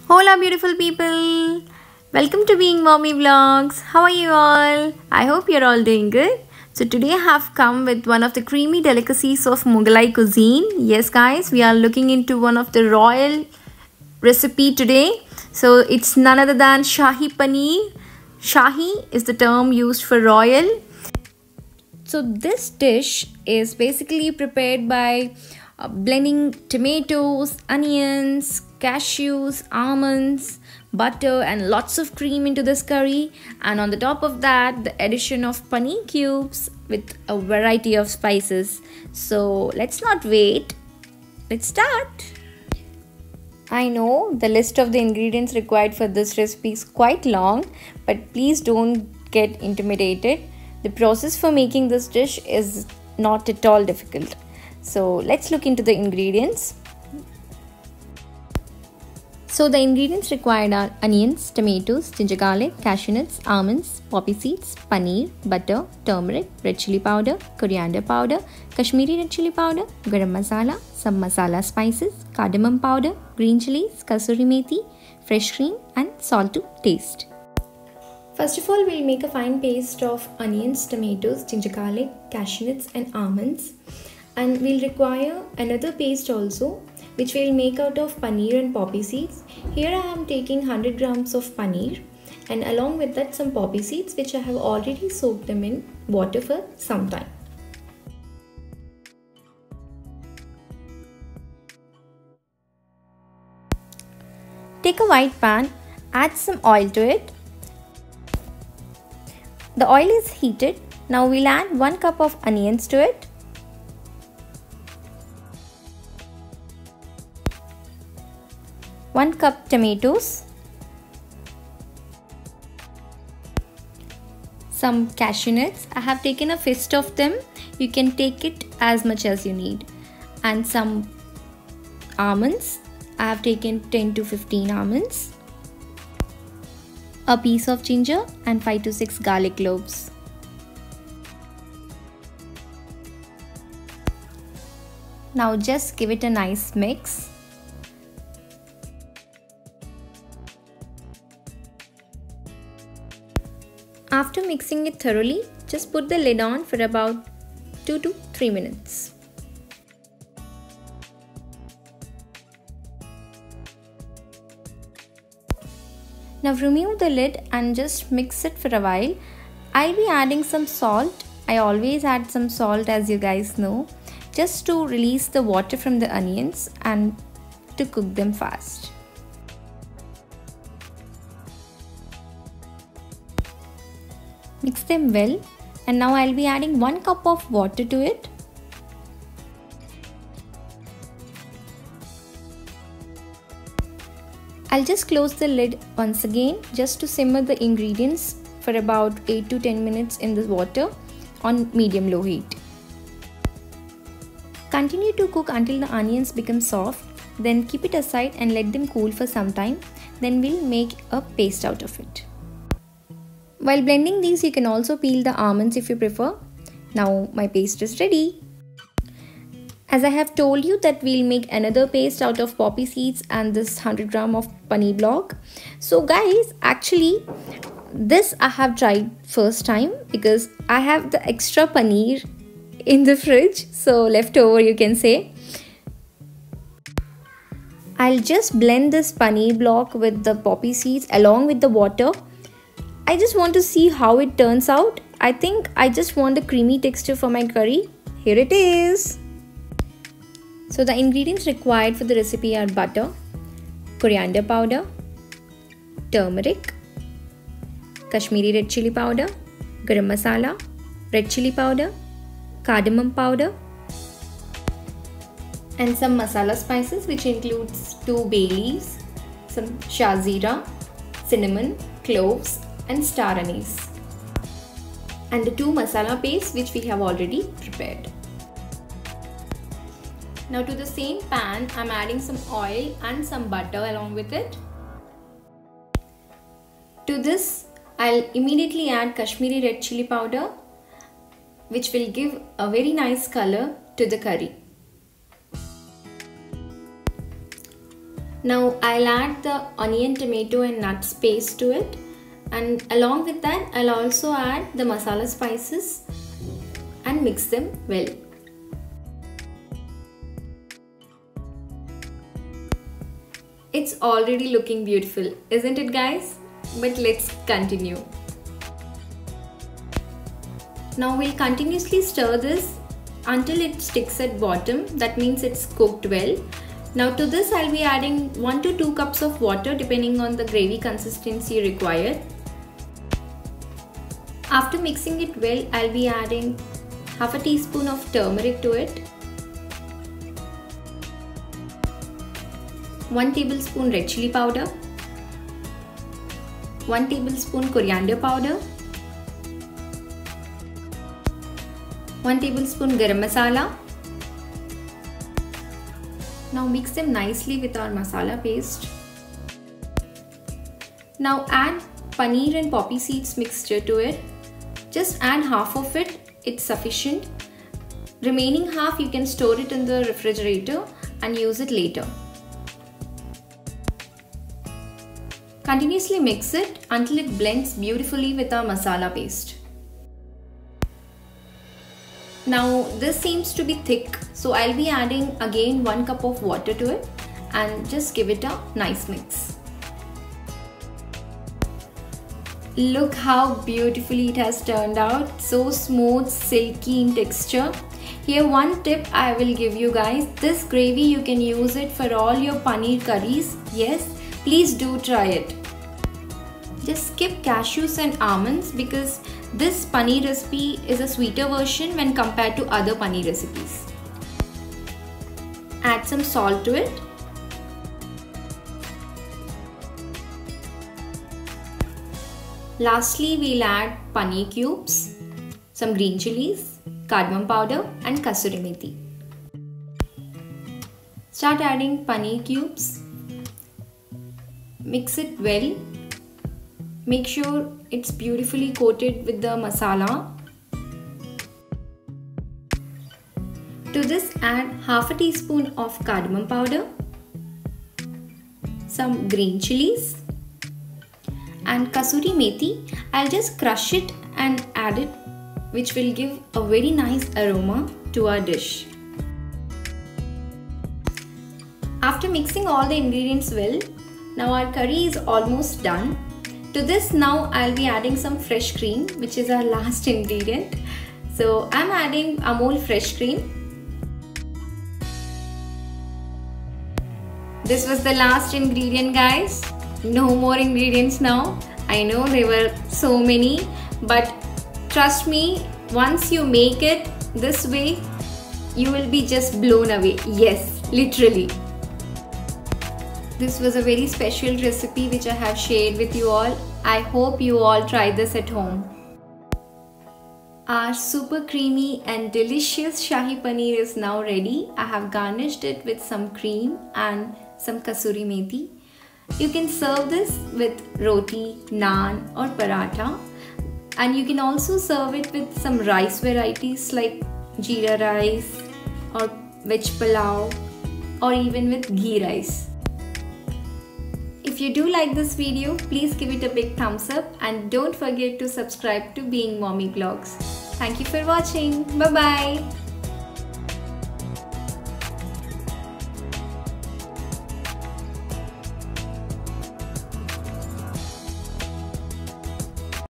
Hola beautiful people! Welcome to Being Mommy Vlogs. How are you all? I hope you're all doing good. So today I have come with one of the creamy delicacies of Mughalai cuisine. Yes guys, we are looking into one of the royal recipe today. So it's none other than Shahi Paneer. Shahi is the term used for royal. So this dish is basically prepared by blending tomatoes, onions, cashews, almonds, butter and lots of cream into this curry, and on the top of that the addition of paneer cubes with a variety of spices. So let's not wait, let's start. I know the list of the ingredients required for this recipe is quite long, but please don't get intimidated. The process for making this dish is not at all difficult. So let's look into the ingredients. So the ingredients required are onions, tomatoes, ginger garlic, cashew nuts, almonds, poppy seeds, paneer, butter, turmeric, red chili powder, coriander powder, Kashmiri red chili powder, garam masala, some masala spices, cardamom powder, green chilies, kasuri methi, fresh cream and salt to taste. First of all, we'll make a fine paste of onions, tomatoes, ginger garlic, cashew nuts and almonds. And we'll require another paste also, which we'll make out of paneer and poppy seeds. Here I am taking 100 grams of paneer and along with that some poppy seeds which I have already soaked them in water for some time. Take a white pan, add some oil to it. The oil is heated. Now we'll add 1 cup of onions to it. 1 cup tomatoes, some cashew nuts. I have taken a fist of them. You can take it as much as you need. And some almonds. I have taken 10 to 15 almonds. A piece of ginger and 5 to 6 garlic cloves. Now just give it a nice mix. After mixing it thoroughly, just put the lid on for about 2 to 3 minutes. Now remove the lid and just mix it for a while. I'll be adding some salt. I always add some salt, as you guys know, just to release the water from the onions and to cook them fast. Mix them well, and now I'll be adding 1 cup of water to it. I'll just close the lid once again just to simmer the ingredients for about 8 to 10 minutes in the water on medium-low heat. Continue to cook until the onions become soft, then keep it aside and let them cool for some time. Then we'll make a paste out of it. While blending these, you can also peel the almonds if you prefer. Now my paste is ready. As I have told you that we'll make another paste out of poppy seeds and this 100 gram of paneer block. So guys, actually this I have tried first time because I have the extra paneer in the fridge, so leftover you can say. I'll just blend this paneer block with the poppy seeds along with the water. I just want to see how it turns out. I think I just want a creamy texture for my curry. Here it is. So the ingredients required for the recipe are butter, coriander powder, turmeric, Kashmiri red chili powder, garam masala, red chili powder, cardamom powder, and some masala spices which includes 2 bay leaves, some shazira, cinnamon, cloves and star anise, and the 2 masala pastes which we have already prepared. Now to the same pan, I'm adding some oil and some butter along with it. To this, I'll immediately add Kashmiri red chili powder, which will give a very nice color to the curry. Now I'll add the onion, tomato and nuts paste to it, and along with that I'll also add the masala spices and mix them well. It's already looking beautiful, isn't it guys? But let's continue. Now we'll continuously stir this until it sticks at bottom. That means it's cooked well. Now to this I'll be adding 1 to 2 cups of water depending on the gravy consistency required. After mixing it well, I'll be adding half a teaspoon of turmeric to it, 1 tablespoon red chili powder, 1 tablespoon coriander powder, 1 tablespoon garam masala. Now mix them nicely with our masala paste. Now add paneer and poppy seeds mixture to it. Just add half of it, it's sufficient. Remaining half you can store it in the refrigerator and use it later. Continuously mix it until it blends beautifully with our masala paste. Now this seems to be thick, so I'll be adding again 1 cup of water to it and just give it a nice mix. Look how beautifully it has turned out, so smooth, silky in texture. Here one tip I will give you guys, this gravy you can use it for all your paneer curries. Yes, please do try it. Just skip cashews and almonds because this paneer recipe is a sweeter version when compared to other paneer recipes. Add some salt to it. Lastly, we'll add paneer cubes, some green chilies, cardamom powder and kasuri methi. Start adding paneer cubes. Mix it well. Make sure it's beautifully coated with the masala. To this add half a teaspoon of cardamom powder, some green chilies and kasuri methi. I'll just crush it and add it, which will give a very nice aroma to our dish. After mixing all the ingredients well, now our curry is almost done. To this now I'll be adding some fresh cream, which is our last ingredient. So I'm adding Amul fresh cream. This was the last ingredient guys. No more ingredients now. I know there were so many, but trust me, once you make it this way, you will be just blown away. Yes, literally. This was a very special recipe which I have shared with you all. I hope you all try this at home. Our super creamy and delicious Shahi Paneer is now ready. I have garnished it with some cream and some kasuri methi. You can serve this with roti, naan or paratha. And you can also serve it with some rice varieties like jeera rice or veg pulao or even with ghee rice. If you do like this video, please give it a big thumbs up and don't forget to subscribe to Being Mommy Vlogs. Thank you for watching. Bye bye.